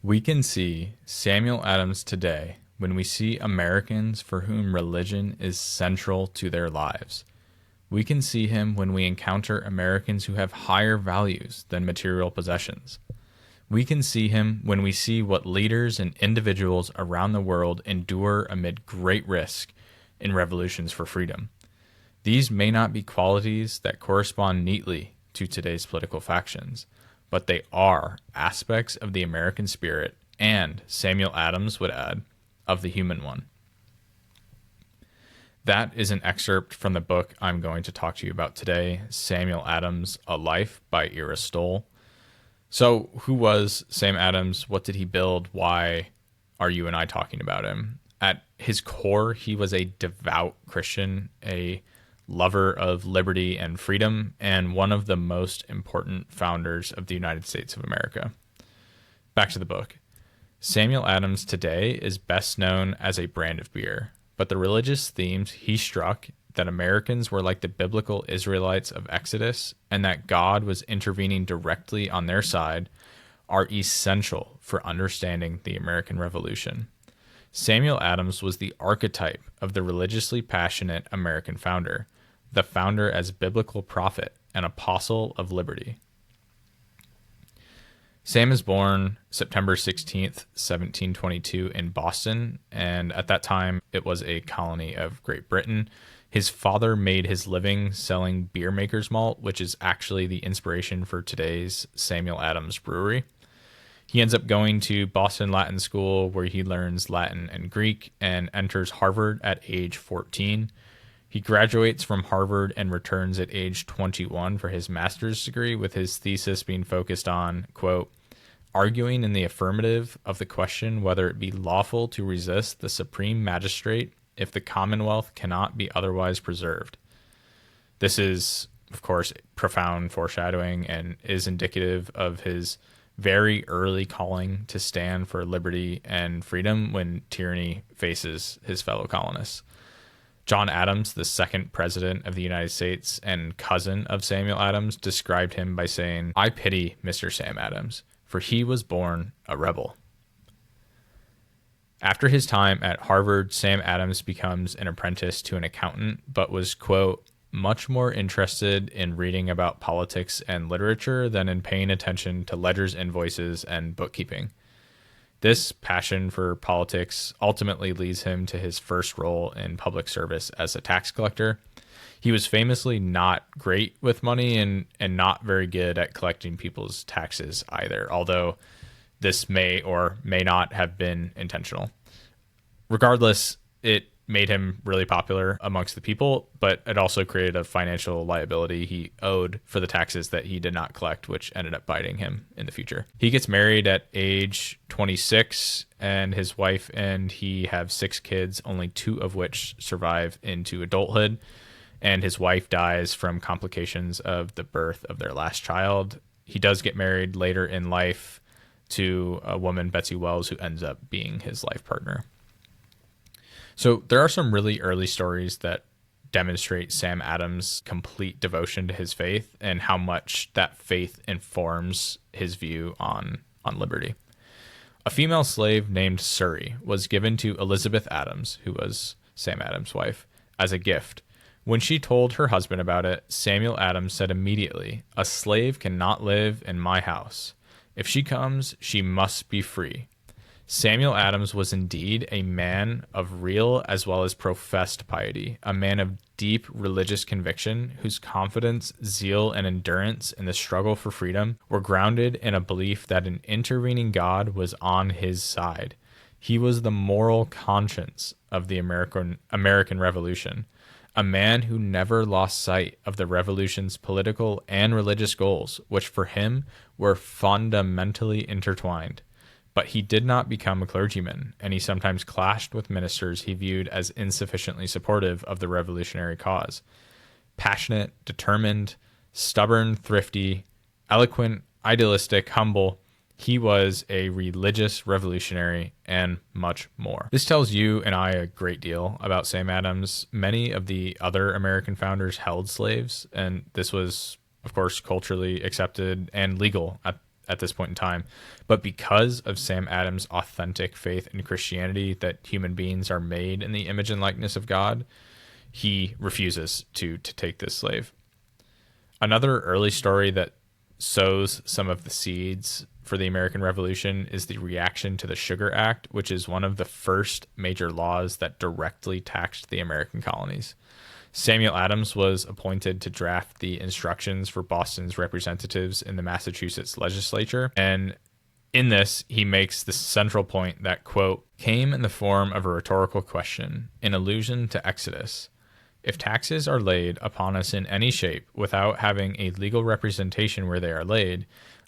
We can see Samuel Adams today when we see Americans for whom religion is central to their lives. We can see him when we encounter Americans who have higher values than material possessions. We can see him when we see what leaders and individuals around the world endure amid great risk in revolutions for freedom. These may not be qualities that correspond neatly to today's political factions, but they are aspects of the American spirit and, Samuel Adams would add, of the human one. That is an excerpt from the book I'm going to talk to you about today, Samuel Adams, A Life by Ira Still. So, who was Sam Adams? What did he build? Why are you and I talking about him? At his core, he was a devout Christian, a lover of liberty and freedom, and one of the most important founders of the United States of America. Back to the book. Samuel Adams today is best known as a brand of beer, but the religious themes he struck, that Americans were like the biblical Israelites of Exodus and that God was intervening directly on their side, are essential for understanding the American Revolution. Samuel Adams was the archetype of the religiously passionate American founder, the founder as biblical prophet and apostle of liberty. Sam is born September 16th, 1722 in Boston, and at that time it was a colony of Great Britain. His father made his living selling beer maker's malt, which is actually the inspiration for today's Samuel Adams Brewery. He ends up going to Boston Latin School, where he learns Latin and Greek and enters Harvard at age 14. He graduates from Harvard and returns at age 21 for his master's degree, with his thesis being focused on, quote, arguing in the affirmative of the question whether it be lawful to resist the supreme magistrate if the Commonwealth cannot be otherwise preserved. This is, of course, profound foreshadowing and is indicative of his very early calling to stand for liberty and freedom when tyranny faces his fellow colonists. John Adams, the second president of the United States and cousin of Samuel Adams, described him by saying, "I pity Mr. Sam Adams, for he was born a rebel." After his time at Harvard, Sam Adams becomes an apprentice to an accountant, but was, quote, much more interested in reading about politics and literature than in paying attention to ledgers, invoices, and bookkeeping. This passion for politics ultimately leads him to his first role in public service as a tax collector. He was famously not great with money and not very good at collecting people's taxes either, although this may or may not have been intentional. Regardless, it made him really popular amongst the people, but it also created a financial liability he owed for the taxes that he did not collect, which ended up biting him in the future. He gets married at age 26, and his wife and he have 6 kids, only 2 of which survive into adulthood. And his wife dies from complications of the birth of their last child. He does get married later in life to a woman, Betsy Wells, who ends up being his life partner. So there are some really early stories that demonstrate Sam Adams' complete devotion to his faith and how much that faith informs his view on liberty. A female slave named Surrey was given to Elizabeth Adams, who was Sam Adams' wife, as a gift. When she told her husband about it, Samuel Adams said immediately, "A slave cannot live in my house. If she comes, she must be free." Samuel Adams was indeed a man of real as well as professed piety, a man of deep religious conviction whose confidence, zeal, and endurance in the struggle for freedom were grounded in a belief that an intervening God was on his side. He was the moral conscience of the American Revolution, a man who never lost sight of the revolution's political and religious goals, which for him were fundamentally intertwined. But he did not become a clergyman, and he sometimes clashed with ministers he viewed as insufficiently supportive of the revolutionary cause. Passionate, determined, stubborn, thrifty, eloquent, idealistic, humble, he was a religious revolutionary and much more. This tells you and I a great deal about Sam Adams. Many of the other American founders held slaves, and this was, of course, culturally accepted and legal at this point in time. But because of Sam Adams' authentic faith in Christianity that human beings are made in the image and likeness of God, he refuses to take this slave. Another early story that sows some of the seeds for the American Revolution is the reaction to the Sugar Act, which is one of the first major laws that directly taxed the American colonies. Samuel Adams was appointed to draft the instructions for Boston's representatives in the Massachusetts legislature, and in this, he makes the central point that, quote, came in the form of a rhetorical question, in allusion to Exodus. If taxes are laid upon us in any shape without having a legal representation where they are laid,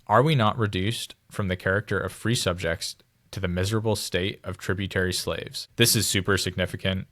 are we not reduced from the character of free subjects to the miserable state of tributary slaves? This is super significant.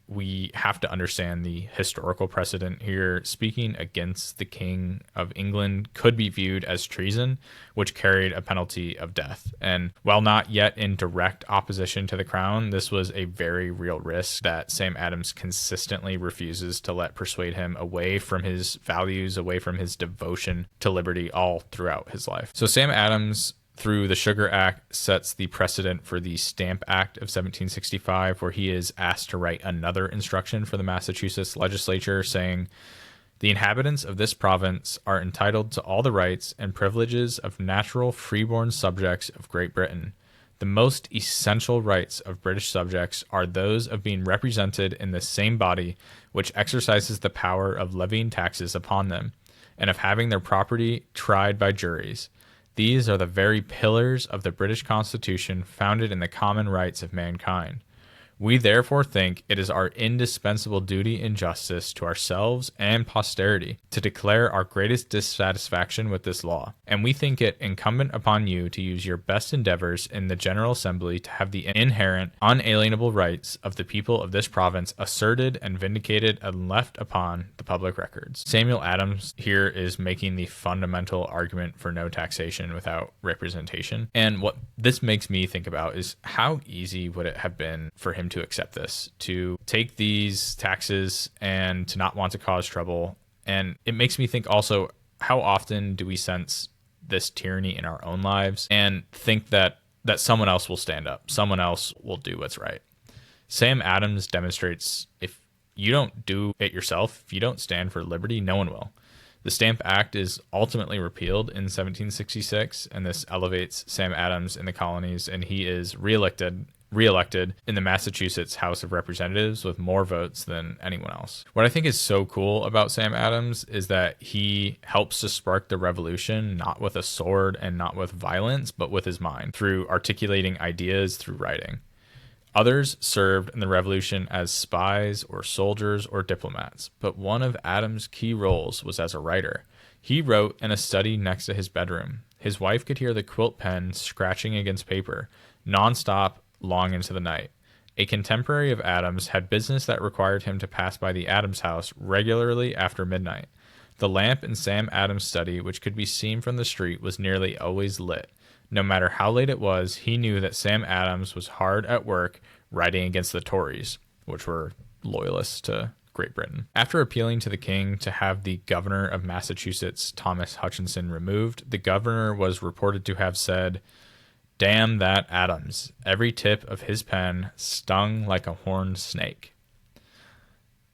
We have to understand the historical precedent here. Speaking against the King of England could be viewed as treason, which carried a penalty of death. And while not yet in direct opposition to the crown, this was a very real risk that Sam Adams consistently refuses to let persuade him away from his values, away from his devotion to liberty all throughout his life. So Sam Adams, through the Sugar Act, sets the precedent for the Stamp Act of 1765, where he is asked to write another instruction for the Massachusetts legislature saying, the inhabitants of this province are entitled to all the rights and privileges of natural freeborn subjects of Great Britain. The most essential rights of British subjects are those of being represented in the same body which exercises the power of levying taxes upon them, and of having their property tried by juries. These are the very pillars of the British Constitution founded in the common rights of mankind. We therefore think it is our indispensable duty and justice to ourselves and posterity to declare our greatest dissatisfaction with this law, and we think it incumbent upon you to use your best endeavors in the General Assembly to have the inherent, unalienable rights of the people of this province asserted and vindicated and left upon the public records. Samuel Adams here is making the fundamental argument for no taxation without representation, and what this makes me think about is how easy would it have been for him to accept this, to take these taxes and to not want to cause trouble. And it makes me think also, how often do we sense this tyranny in our own lives and think that someone else will stand up, someone else will do what's right? Sam Adams demonstrates if you don't do it yourself, if you don't stand for liberty, no one will. The Stamp Act is ultimately repealed in 1766, and this elevates Sam Adams in the colonies, and he is reelected in the Massachusetts House of Representatives with more votes than anyone else. What I think is so cool about Sam Adams is that he helps to spark the revolution, not with a sword and not with violence, but with his mind, through articulating ideas through writing. Others served in the revolution as spies or soldiers or diplomats, but one of Adams' key roles was as a writer. He wrote in a study next to his bedroom. His wife could hear the quilt pen scratching against paper, nonstop, long into the night. A contemporary of Adams had business that required him to pass by the Adams house regularly after midnight. The lamp in Sam Adams' study, which could be seen from the street, was nearly always lit. No matter how late it was, he knew that Sam Adams was hard at work writing against the Tories, which were loyalists to Great Britain. After appealing to the king to have the governor of Massachusetts, Thomas Hutchinson, removed, the governor was reported to have said, "Damn that Adams. Every tip of his pen stung like a horned snake."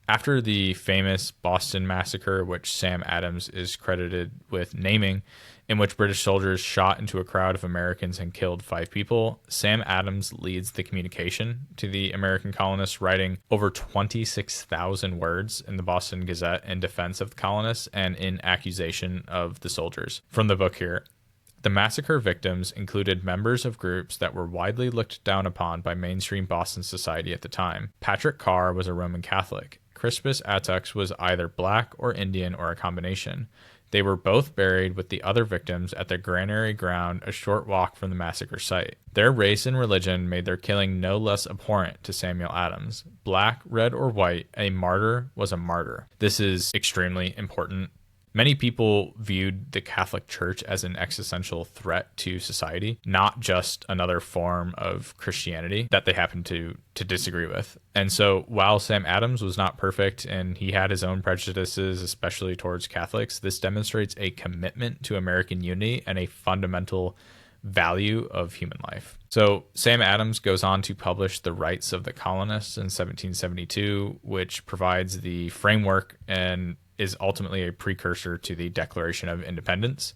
After the famous Boston Massacre, which Sam Adams is credited with naming, in which British soldiers shot into a crowd of Americans and killed 5 people, Sam Adams leads the communication to the American colonists, writing over 26,000 words in the Boston Gazette in defense of the colonists and in accusation of the soldiers. From the book here, the massacre victims included members of groups that were widely looked down upon by mainstream Boston society at the time. Patrick Carr was a Roman Catholic. Crispus Attucks was either black or Indian or a combination. They were both buried with the other victims at the granary ground a short walk from the massacre site. Their race and religion made their killing no less abhorrent to Samuel Adams. Black, red, or white, a martyr was a martyr. This is extremely important. Many people viewed the Catholic Church as an existential threat to society, not just another form of Christianity that they happened to disagree with. And so while Sam Adams was not perfect and he had his own prejudices, especially towards Catholics, this demonstrates a commitment to American unity and a fundamental value of human life. So Sam Adams goes on to publish The Rights of the Colonists in 1772, which provides the framework and is ultimately a precursor to the Declaration of Independence.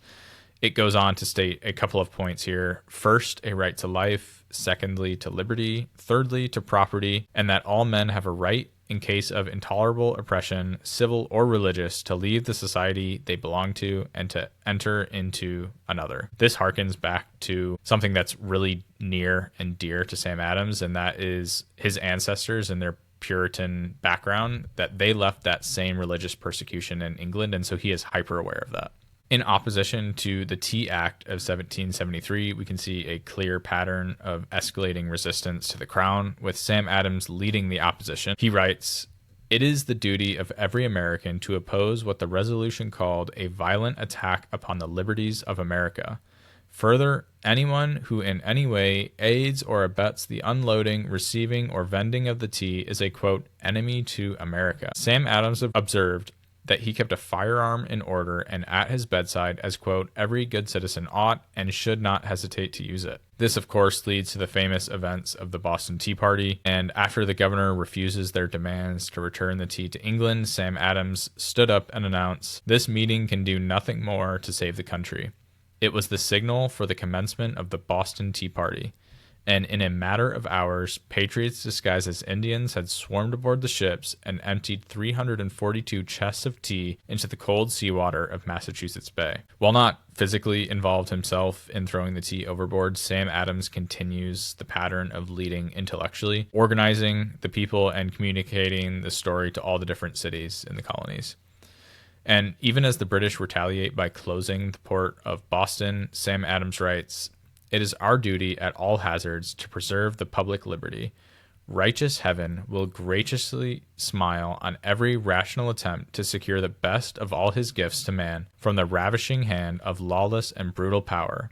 It goes on to state a couple of points here. First, a right to life. Secondly, to liberty. Thirdly, to property, and that all men have a right, in case of intolerable oppression, civil or religious, to leave the society they belong to and to enter into another. This harkens back to something that's really near and dear to Sam Adams, and that is his ancestors and their Puritan background, that they left that same religious persecution in England, and so he is hyper aware of that. In opposition to the Tea Act of 1773, we can see a clear pattern of escalating resistance to the crown, with Sam Adams leading the opposition. He writes, "It is the duty of every American to oppose what the resolution called a violent attack upon the liberties of America. Further, anyone who in any way aids or abets the unloading, receiving, or vending of the tea is a, quote, enemy to America." Sam Adams observed that he kept a firearm in order and at his bedside as, quote, every good citizen ought and should not hesitate to use it. This, of course, leads to the famous events of the Boston Tea Party, and after the governor refuses their demands to return the tea to England, Sam Adams stood up and announced, "This meeting can do nothing more to save the country." It was the signal for the commencement of the Boston Tea Party, and in a matter of hours, patriots disguised as Indians had swarmed aboard the ships and emptied 342 chests of tea into the cold seawater of Massachusetts Bay. While not physically involved himself in throwing the tea overboard, Sam Adams continues the pattern of leading intellectually, organizing the people and communicating the story to all the different cities in the colonies. And even as the British retaliate by closing the port of Boston, Sam Adams writes, "It is our duty at all hazards to preserve the public liberty. Righteous heaven will graciously smile on every rational attempt to secure the best of all his gifts to man from the ravishing hand of lawless and brutal power."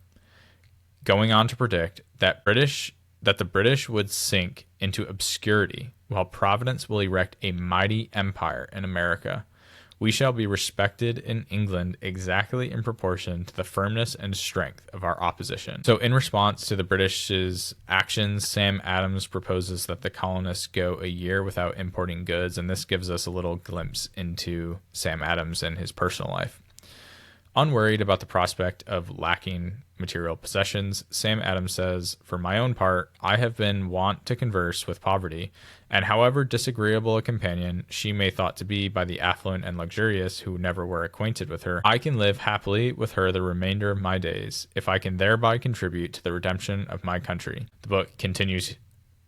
Going on to predict that the British would sink into obscurity, while Providence will erect a mighty empire in America. We shall be respected in England exactly in proportion to the firmness and strength of our opposition. So in response to the British's actions, Sam Adams proposes that the colonists go a year without importing goods, and this gives us a little glimpse into Sam Adams and his personal life. Unworried about the prospect of lacking material possessions, Sam Adams says, "For my own part, I have been wont to converse with poverty, and however disagreeable a companion she may thought to be by the affluent and luxurious who never were acquainted with her, I can live happily with her the remainder of my days, if I can thereby contribute to the redemption of my country." The book continues,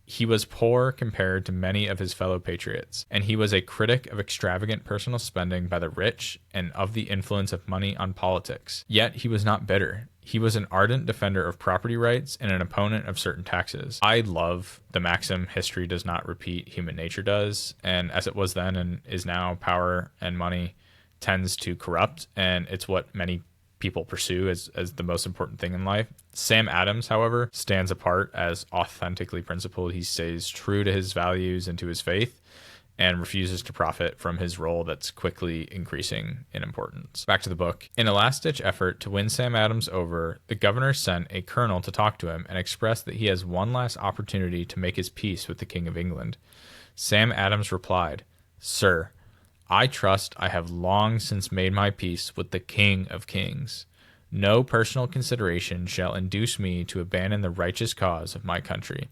"He was poor compared to many of his fellow patriots, and he was a critic of extravagant personal spending by the rich and of the influence of money on politics. Yet he was not bitter. He was an ardent defender of property rights and an opponent of certain taxes." I love the maxim, history does not repeat, human nature does. And as it was then and is now, power and money tends to corrupt, and it's what many people pursue as the most important thing in life. Sam Adams, however, stands apart as authentically principled. He stays true to his values and to his faith, and refuses to profit from his role that's quickly increasing in importance. Back to the book. In a last-ditch effort to win Sam Adams over, the governor sent a colonel to talk to him and express that he has one last opportunity to make his peace with the King of England. Sam Adams replied, "Sir, I trust I have long since made my peace with the King of Kings. No personal consideration shall induce me to abandon the righteous cause of my country."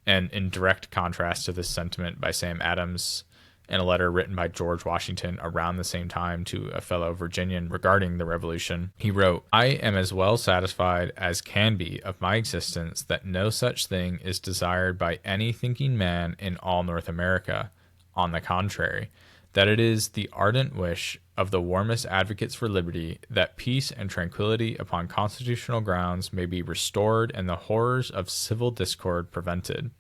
And in direct contrast to this sentiment by Sam Adams, in a letter written by George Washington around the same time to a fellow Virginian regarding the Revolution, he wrote, "I am as well satisfied as can be of my existence that no such thing is desired by any thinking man in all North America. On the contrary, that it is the ardent wish of the warmest advocates for liberty that peace and tranquility upon constitutional grounds may be restored and the horrors of civil discord prevented."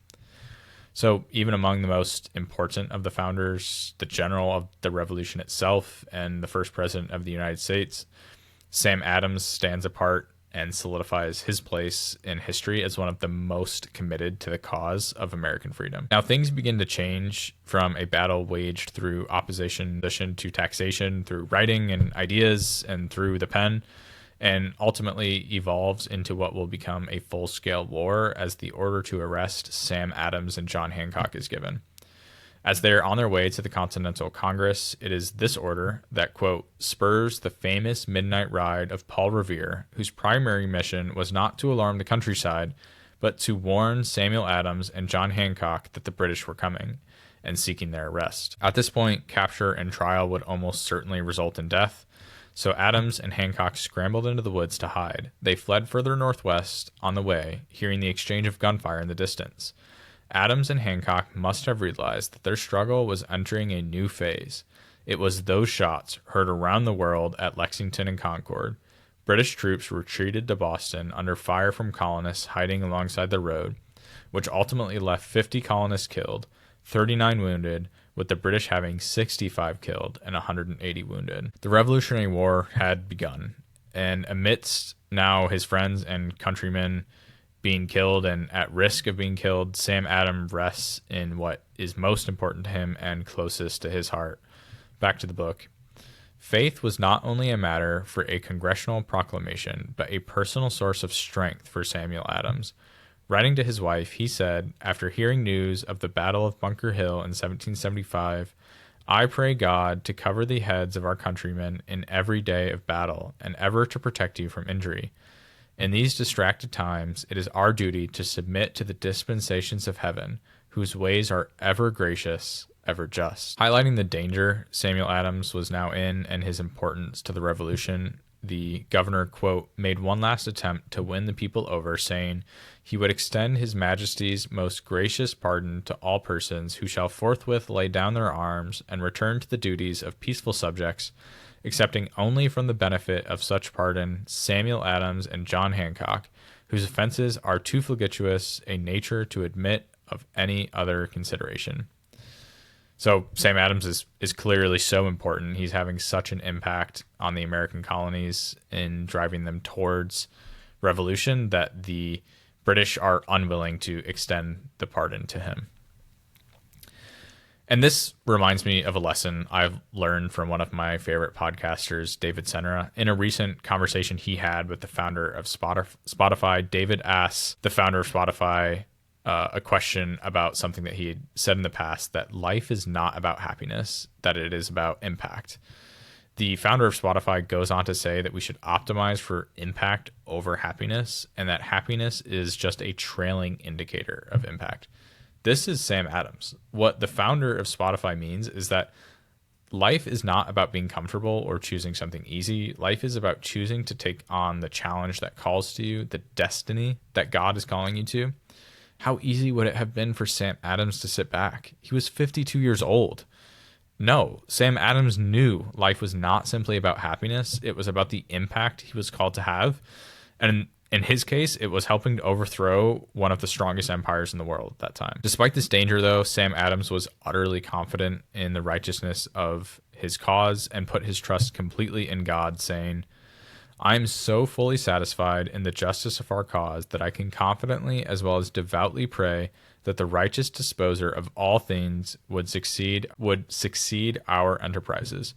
So even among the most important of the founders, the general of the revolution itself, and the first president of the United States, Sam Adams stands apart and solidifies his place in history as one of the most committed to the cause of American freedom. Now, things begin to change from a battle waged through opposition to taxation, through writing and ideas, and through the pen, and ultimately evolves into what will become a full-scale war as the order to arrest Sam Adams and John Hancock is given. As they are on their way to the Continental Congress, it is this order that, quote, spurs the famous midnight ride of Paul Revere, whose primary mission was not to alarm the countryside, but to warn Samuel Adams and John Hancock that the British were coming and seeking their arrest. At this point, capture and trial would almost certainly result in death, so Adams and Hancock scrambled into the woods to hide. They fled further northwest on the way, hearing the exchange of gunfire in the distance. Adams and Hancock must have realized that their struggle was entering a new phase. It was those shots heard around the world at Lexington and Concord. British troops retreated to Boston under fire from colonists hiding alongside the road, which ultimately left 50 colonists killed, 39 wounded, with the British having 65 killed and 180 wounded. The Revolutionary War had begun, and amidst now his friends and countrymen being killed and at risk of being killed, Sam Adams rests in what is most important to him and closest to his heart. Back to the book. Faith was not only a matter for a congressional proclamation, but a personal source of strength for Samuel Adams. Writing to his wife, he said, after hearing news of the Battle of Bunker Hill in 1775, I pray God to cover the heads of our countrymen in every day of battle and ever to protect you from injury. In these distracted times, it is our duty to submit to the dispensations of heaven, whose ways are ever gracious, ever just. Highlighting the danger Samuel Adams was now in and his importance to the revolution, the governor, quote, made one last attempt to win the people over, saying he would extend his majesty's most gracious pardon to all persons who shall forthwith lay down their arms and return to the duties of peaceful subjects, accepting only from the benefit of such pardon Samuel Adams and John Hancock, whose offenses are too flagitious a nature to admit of any other consideration. So Sam Adams is clearly so important. He's having such an impact on the American colonies in driving them towards revolution that the British are unwilling to extend the pardon to him. And this reminds me of a lesson I've learned from one of my favorite podcasters, David Senra. In a recent conversation he had with the founder of Spotify, David asks the founder of Spotify a question about something that he had said in the past, that life is not about happiness, that it is about impact. The founder of Spotify goes on to say that we should optimize for impact over happiness, and that happiness is just a trailing indicator of impact. This is Sam Adams. What the founder of Spotify means is that life is not about being comfortable or choosing something easy. Life is about choosing to take on the challenge that calls to you, the destiny that God is calling you to. How easy would it have been for Sam Adams to sit back? He was 52 years old. No, Sam Adams knew life was not simply about happiness. It was about the impact he was called to have. And in his case, it was helping to overthrow one of the strongest empires in the world at that time. Despite this danger, though, Sam Adams was utterly confident in the righteousness of his cause and put his trust completely in God, saying, I am so fully satisfied in the justice of our cause that I can confidently as well as devoutly pray that the righteous disposer of all things would succeed our enterprises.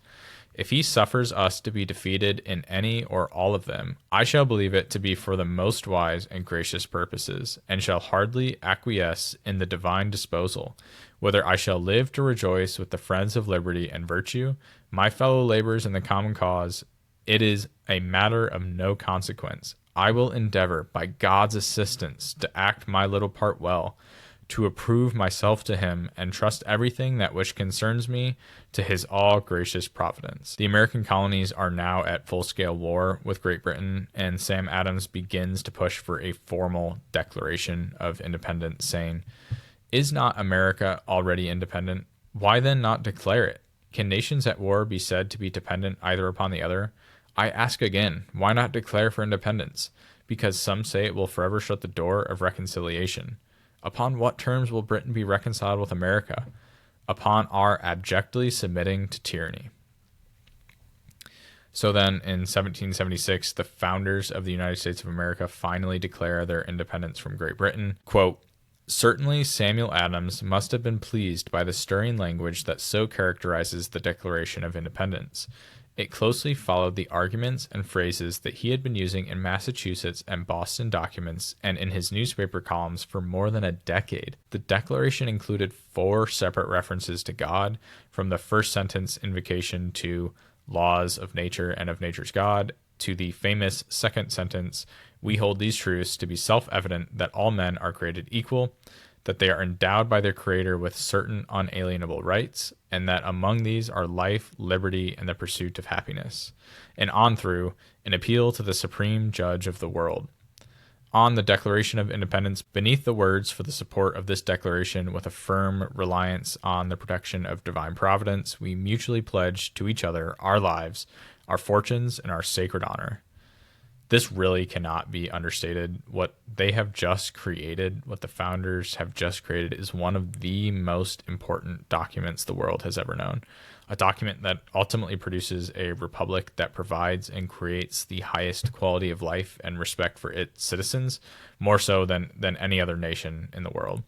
If he suffers us to be defeated in any or all of them, I shall believe it to be for the most wise and gracious purposes, and shall hardly acquiesce in the divine disposal, whether I shall live to rejoice with the friends of liberty and virtue, my fellow laborers in the common cause. It is a matter of no consequence. I will endeavor, by God's assistance, to act my little part well, to approve myself to him, and trust everything that which concerns me to his all-gracious providence. The American colonies are now at full-scale war with Great Britain, and Sam Adams begins to push for a formal declaration of independence, saying, Is not America already independent? Why then not declare it? Can nations at war be said to be dependent either upon the other? I ask again, why not declare for independence? Because some say it will forever shut the door of reconciliation. Upon what terms will Britain be reconciled with America? Upon our abjectly submitting to tyranny. So then in 1776, the founders of the United States of America finally declare their independence from Great Britain. Quote, "Certainly Samuel Adams must have been pleased by the stirring language that so characterizes the Declaration of Independence. It closely followed the arguments and phrases that he had been using in Massachusetts and Boston documents and in his newspaper columns for more than a decade. The Declaration included 4 separate references to God, from the first sentence invocation to laws of nature and of nature's God, to the famous second sentence, we hold these truths to be self-evident that all men are created equal, that they are endowed by their Creator with certain unalienable rights, and that among these are life, liberty, and the pursuit of happiness," and on through, an appeal to the supreme judge of the world. On the Declaration of Independence, beneath the words for the support of this declaration with a firm reliance on the protection of divine providence, we mutually pledge to each other our lives, our fortunes, and our sacred honor. This really cannot be understated. What they have just created, what the founders have just created, is one of the most important documents the world has ever known. A document that ultimately produces a republic that provides and creates the highest quality of life and respect for its citizens, more so than any other nation in the world.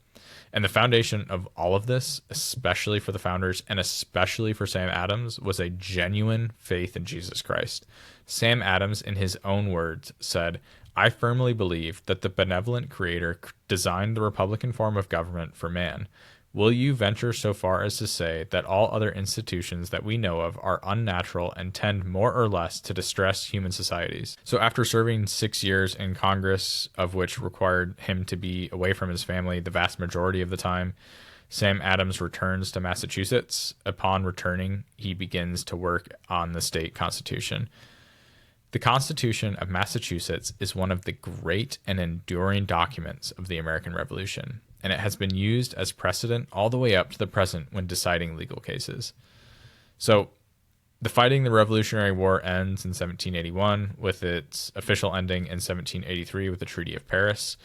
And the foundation of all of this, especially for the founders and especially for Sam Adams, was a genuine faith in Jesus Christ. Sam Adams, in his own words, said, "I firmly believe that the benevolent Creator designed the Republican form of government for man. Will you venture so far as to say that all other institutions that we know of are unnatural and tend more or less to distress human societies?" So after serving 6 years in Congress, of which required him to be away from his family the vast majority of the time, Sam Adams returns to Massachusetts. Upon returning, he begins to work on the state constitution. The Constitution of Massachusetts is one of the great and enduring documents of the American Revolution, and it has been used as precedent all the way up to the present when deciding legal cases. So, the fighting the Revolutionary War ends in 1781, with its official ending in 1783 with the Treaty of Paris.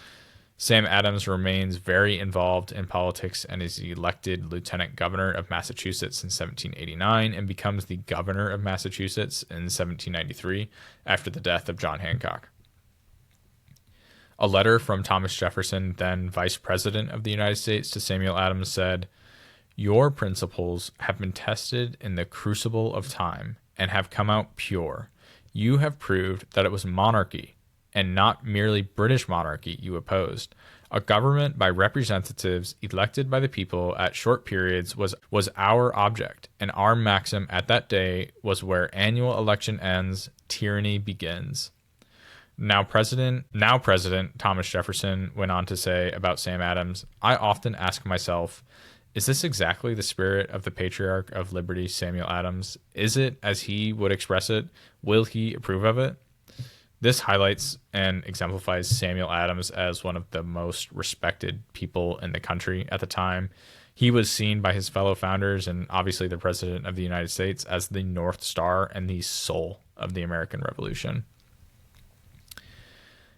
Sam Adams remains very involved in politics and is elected lieutenant governor of Massachusetts in 1789 and becomes the governor of Massachusetts in 1793 after the death of John Hancock. A letter from Thomas Jefferson, then Vice President of the United States, to Samuel Adams said, "Your principles have been tested in the crucible of time and have come out pure. You have proved that it was monarchy, and not merely British monarchy, you opposed. A government by representatives elected by the people at short periods was our object, and our maxim at that day was, where annual election ends, tyranny begins." Now President Thomas Jefferson went on to say about Sam Adams, "I often ask myself, is this exactly the spirit of the patriarch of liberty, Samuel Adams? Is it as he would express it? Will he approve of it?" This highlights and exemplifies Samuel Adams as one of the most respected people in the country at the time. He was seen by his fellow founders and obviously the President of the United States as the North Star and the soul of the American Revolution.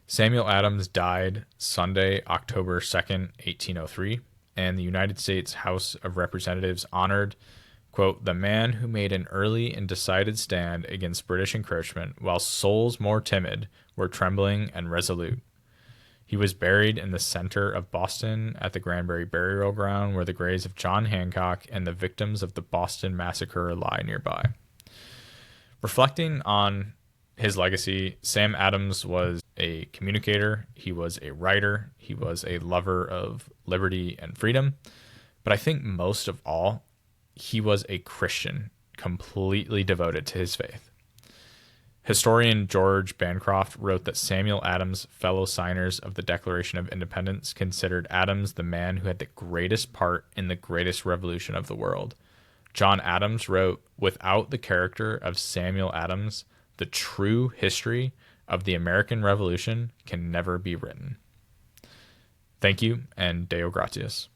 Samuel Adams died Sunday, October 2nd, 1803, and the United States House of Representatives honored, quote, "the man who made an early and decided stand against British encroachment, while souls more timid were trembling and resolute." He was buried in the center of Boston at the Granbury Burial Ground, where the graves of John Hancock and the victims of the Boston Massacre lie nearby. Reflecting on his legacy, Sam Adams was a communicator, he was a writer, he was a lover of liberty and freedom, but I think most of all, he was a Christian, completely devoted to his faith. Historian George Bancroft wrote that Samuel Adams' fellow signers of the Declaration of Independence considered Adams the man who had the greatest part in the greatest revolution of the world. John Adams wrote, "Without the character of Samuel Adams, the true history of the American Revolution can never be written." Thank you, and Deo gratias.